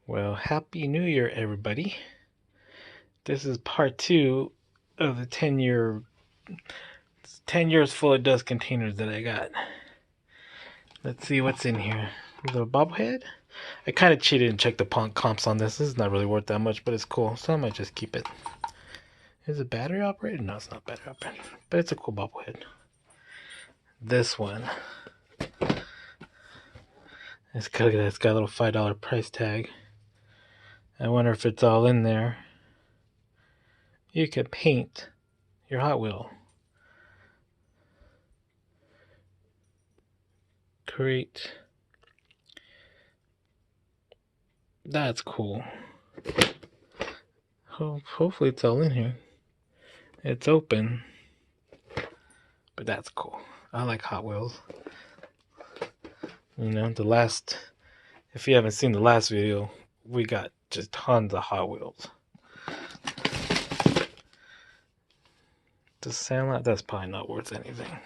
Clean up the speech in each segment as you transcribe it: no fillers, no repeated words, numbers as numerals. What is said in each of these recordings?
Well, Happy New Year, everybody. This is part two of the 10 years full of dust containers that I got. Let's see what's in here. A little bobblehead. I kind of cheated and checked the comps on this. This is not really worth that much, but it's cool, so I might just keep it. Is it battery operated? No, it's not battery operated, but it's a cool bobblehead. This one. It's got a little $5 price tag. I wonder if it's all in there. You could paint your Hot Wheel. Create. That's cool. Hopefully it's all in here. It's open. But that's cool. I like Hot Wheels. You know, if you haven't seen the last video, we got just tons of Hot Wheels. The Sandlot, that's probably not worth anything.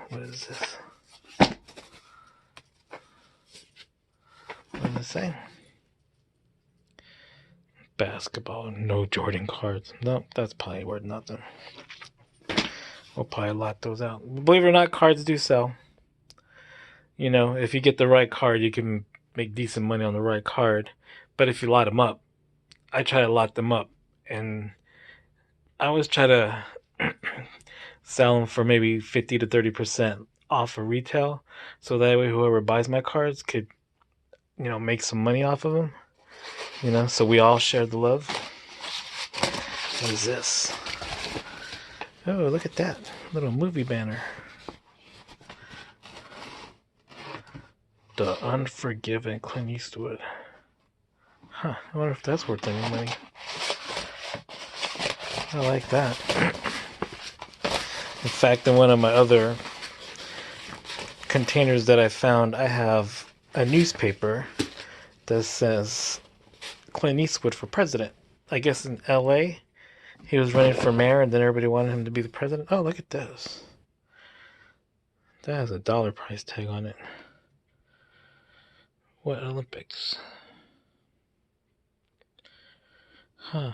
What is this? What does it say? Basketball, no Jordan cards. Nope, that's probably worth nothing. We'll probably lot those out. Believe it or not, cards do sell. You know, if you get the right card, you can make decent money on the right card. But if you lot them up, I try to lot them up, and I always try to sell them for maybe 50 to 30% off of retail, so that way whoever buys my cards could, make some money off of them. So we all share the love. What is this? Oh, look at that little movie banner. The Unforgiven, Clint Eastwood. Huh, I wonder if that's worth any money. I like that. In fact, in one of my other containers that I found, I have a newspaper that says Clint Eastwood for president. I guess in LA, he was running for mayor, and then everybody wanted him to be the president. Oh, look at this. That has $1 price tag on it. What Olympics? Huh.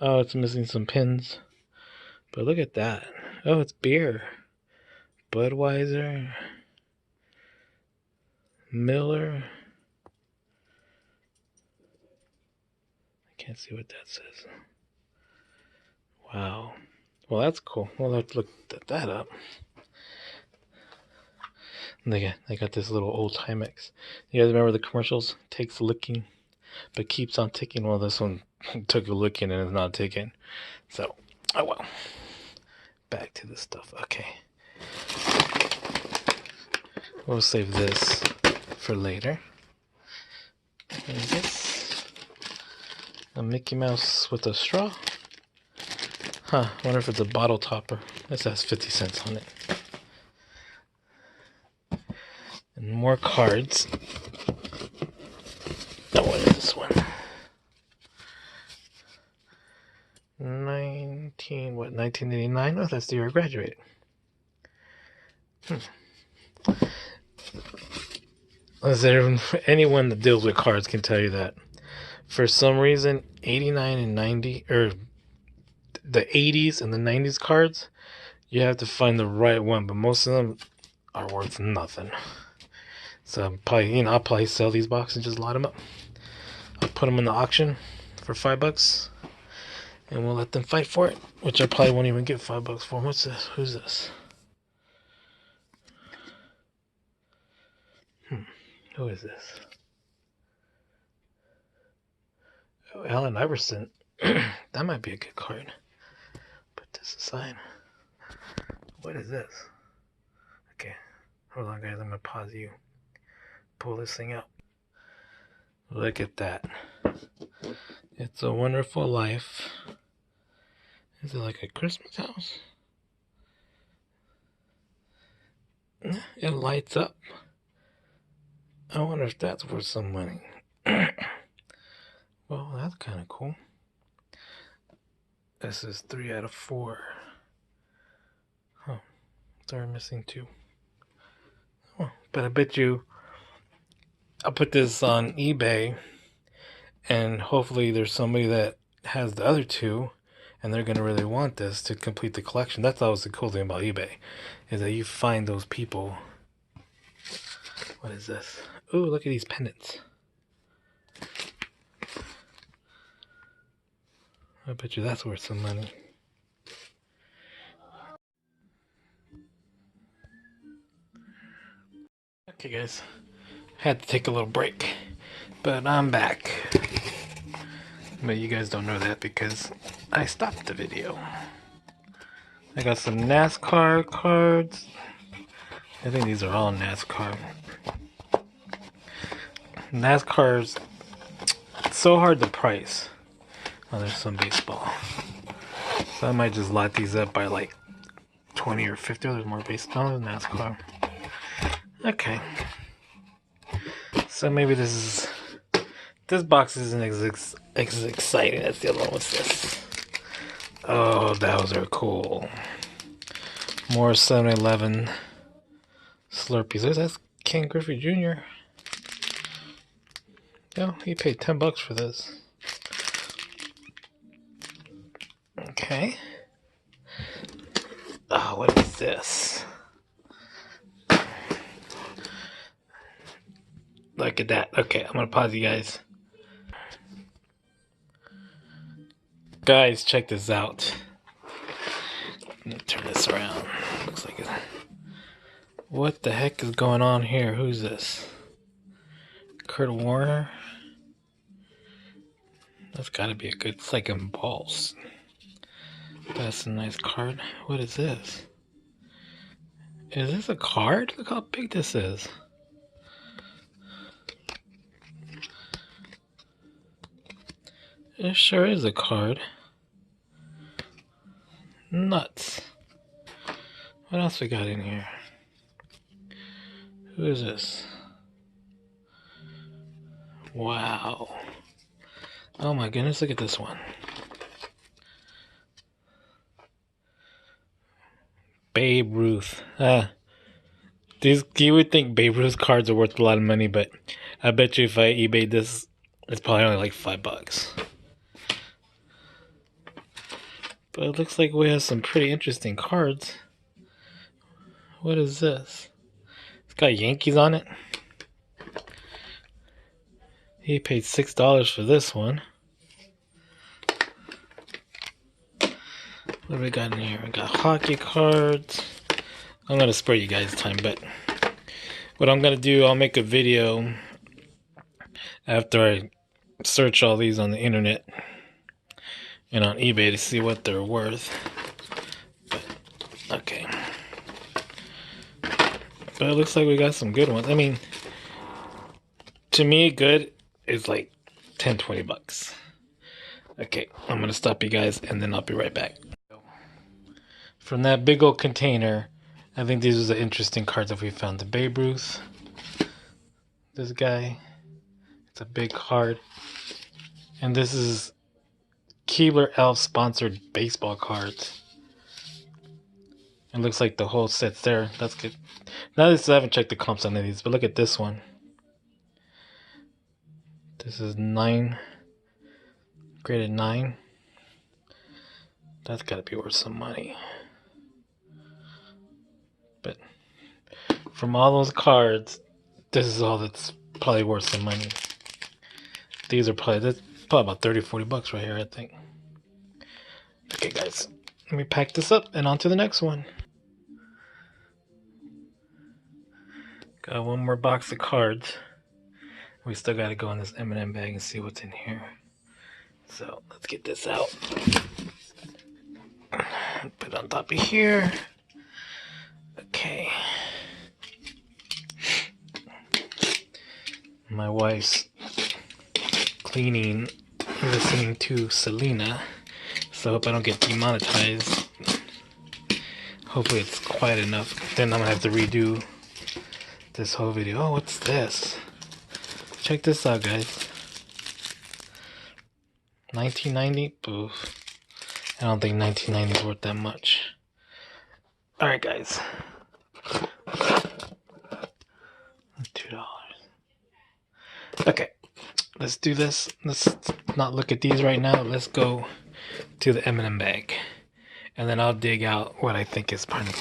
Oh, it's missing some pins. But look at that. Oh, it's beer. Budweiser. Miller. I can't see what that says. Wow. Well, that's cool. We'll have to look that up. And they got this little old Timex. You guys remember the commercials? Takes licking, but keeps on ticking. Well, this one took a licking and is not ticking. So, oh well. Back to the stuff. Okay. We'll save this for later. What is this? A Mickey Mouse with a straw? Huh, I wonder if it's a bottle topper. This has 50 cents on it. And more cards. Oh, what is this one? 1989? Oh, that's the year I graduated. Anyone that deals with cards can tell you that. For some reason, 89 and 90, or the 80s and the 90s cards, you have to find the right one, but most of them are worth nothing. So I'll probably sell these boxes and just lot them up. I'll put them in the auction for $5, and we'll let them fight for it, which I probably won't even get $5 for. What's this? Who's this? Who is this? Oh, Allen Iverson. That might be a good card. Put this aside. What is this? Okay, hold on, guys. I'm gonna pause you. Pull this thing out. Look at that. It's a Wonderful Life. Is it like a Christmas house? It lights up. I wonder if that's worth some money. Well, that's kind of cool. This is 3 out of 4. Huh. They're missing 2. Oh, But I bet you I'll put this on eBay, and hopefully there's somebody that has the other two, and they're gonna really want this to complete the collection. That's always the cool thing about eBay, is that you find those people. What is this? Ooh, look at these pendants. I bet you that's worth some money. Okay guys, had to take a little break, but I'm back. But you guys don't know that because I stopped the video. I got some NASCAR cards. I think these are all NASCAR. NASCAR's so hard to price. Oh, there's some baseball. So I might just lot these up by like 20 or 50. There's more baseball than NASCAR. Okay. So maybe this box isn't as exciting as the other one. What's this? Oh, those are cool. More 7-Eleven Slurpees. That's Ken Griffey Jr. No, he paid $10 for this. Okay. Oh, what is this? Look at that. Okay, I'm gonna pause you guys. Guys, check this out. Let me turn this around. Looks like it. What the heck is going on here? Who's this? Kurt Warner? That's gotta be a good. It's like embossed. That's a nice card. What is this? Is this a card? Look how big this is. It sure is a card. Nuts. What else we got in here? Who is this? Wow. Oh my goodness, look at this one. Babe Ruth. You would think Babe Ruth cards are worth a lot of money, but I bet you if I eBayed this, it's probably only like $5. But it looks like we have some pretty interesting cards. What is this? It's got Yankees on it. He paid $6 for this one. What do we got in here? We got hockey cards. I'm gonna spare you guys time, but what I'm gonna do, I'll make a video after I search all these on the internet and on eBay to see what they're worth. But, okay. But it looks like we got some good ones. I mean, to me, good is like $10-20. Okay, I'm gonna stop you guys and then I'll be right back. From that big old container, I think these are the interesting cards that we found. The Babe Ruth. This guy. It's a big card. And this is Keebler Elf sponsored baseball cards. It looks like the whole set's there. That's good. Now I haven't checked the comps on any of these, but look at this one. This is 9. Graded 9. That's gotta be worth some money. But from all those cards, this is all that's probably worth some money. These are that's probably about $30-40 right here, I think. Okay guys, let me pack this up and on to the next one. Got one more box of cards. We still gotta go in this M&M bag and see what's in here. So let's get this out. Put it on top of here. Okay. My wife's cleaning, listening to Selena, so I hope I don't get demonetized. Hopefully it's quiet enough. Then I'm gonna have to redo this whole video. Oh, what's this? Check this out, guys. 1990? Boof. I don't think 1990 is worth that much. Alright, guys. $2. Okay, let's do this. Let's not look at these right now. Let's go to the M&M bag, and then I'll dig out what I think is part of it.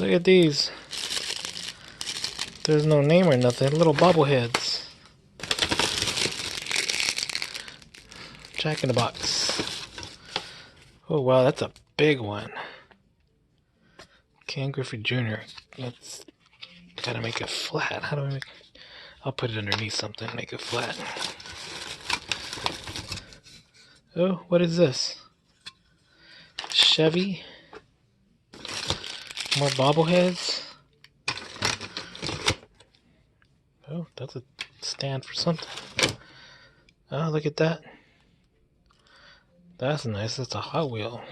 Look at these. There's no name or nothing. Little bobbleheads. Jack in the Box. Oh wow, that's a big one. Ken Griffey Jr. Let's gotta make it flat. How do I make? I'll put it underneath something. Make it flat. Oh, what is this? Chevy. More bobbleheads. Oh, that's a stand for something. Oh, look at that. That's nice. That's a Hot Wheel.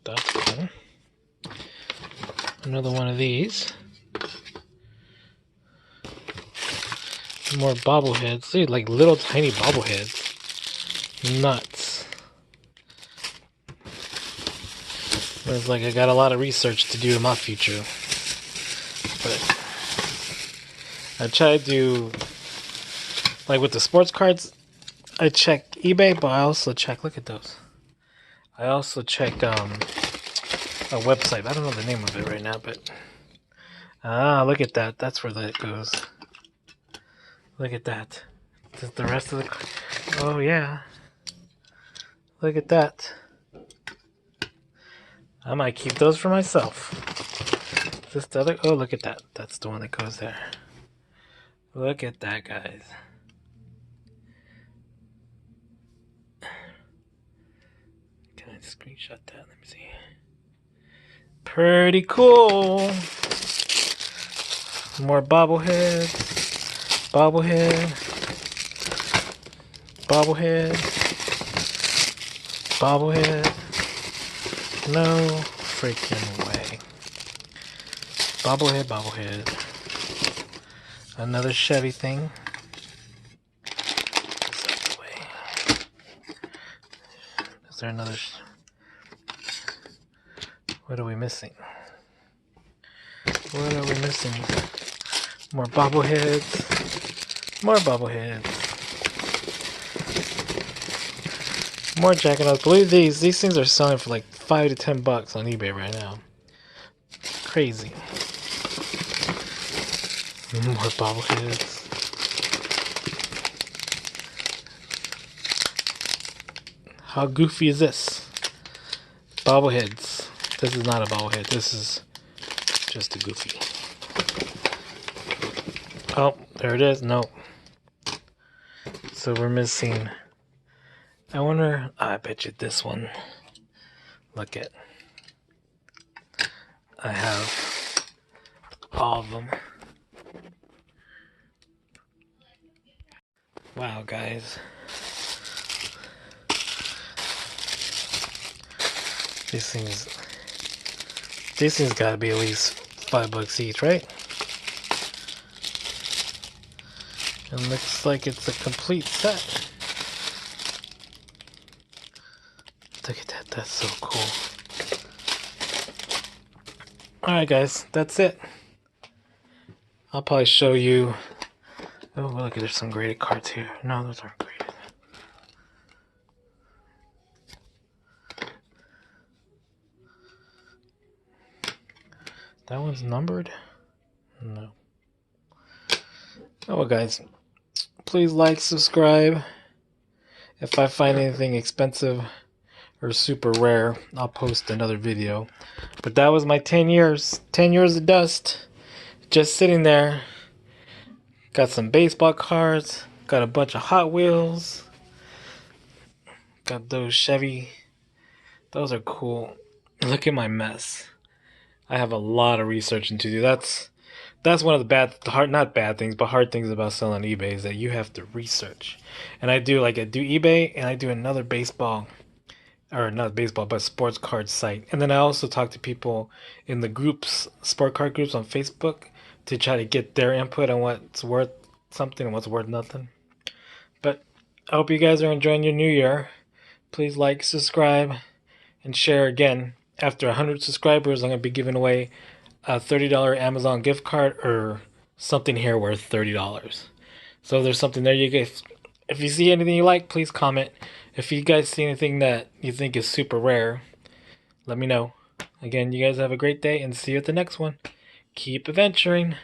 That's cool. Another one of these. More bobbleheads. Dude, like little tiny bobbleheads. Nuts. It's like I got a lot of research to do in my future. But I try to do, like with the sports cards, I check eBay, but I also check, look at those. I also check a website. I don't know the name of it right now, but look at that. That's where that goes. Look at that. The rest of the, oh yeah. Look at that. I might keep those for myself. Is this the other? Oh, look at that. That's the one that goes there. Look at that, guys. Can I screenshot that? Let me see. Pretty cool. More bobbleheads. Bobblehead. Bobblehead. Bobblehead. No freaking way. Bobblehead, bobblehead. Another Chevy thing. Is there another? What are we missing? What are we missing? More bobbleheads. More bobbleheads. More Jack and I believe these things are selling for like $5 to $10 on eBay right now. Crazy. More bobbleheads. How goofy is this? Bobbleheads. This is not a bobblehead. This is just a goofy. Oh, there it is. No. So we're missing. I wonder. I bet you this one. Look at. I have all of them. Wow, guys. These things gotta be at least $5 each, right? It looks like it's a complete set. Look at that, that's so cool. Alright guys, that's it. I'll probably show you. Oh look, there's some graded cards here. No, those aren't graded. That one's numbered? No. Oh well guys, please like, subscribe. If I find anything expensive or super rare, I'll post another video. But that was my 10 years. 10 years of dust. Just sitting there. Got some baseball cards. Got a bunch of Hot Wheels. Got those Chevy. Those are cool. Look at my mess. I have a lot of researching to do. That's one of the not bad things, but hard things about selling on eBay is that you have to research. And I do eBay, and I do another baseball, or not baseball, but sports card site. And then I also talk to people in the groups, sport card groups on Facebook, to try to get their input on what's worth something and what's worth nothing. But I hope you guys are enjoying your new year. Please like, subscribe, and share again. after 100 subscribers, I'm going to be giving away a $30 Amazon gift card or something here worth $30. So there's something there. You guys, if you see anything you like, please comment. If you guys see anything that you think is super rare, let me know. Again, you guys have a great day and see you at the next one. Keep adventuring.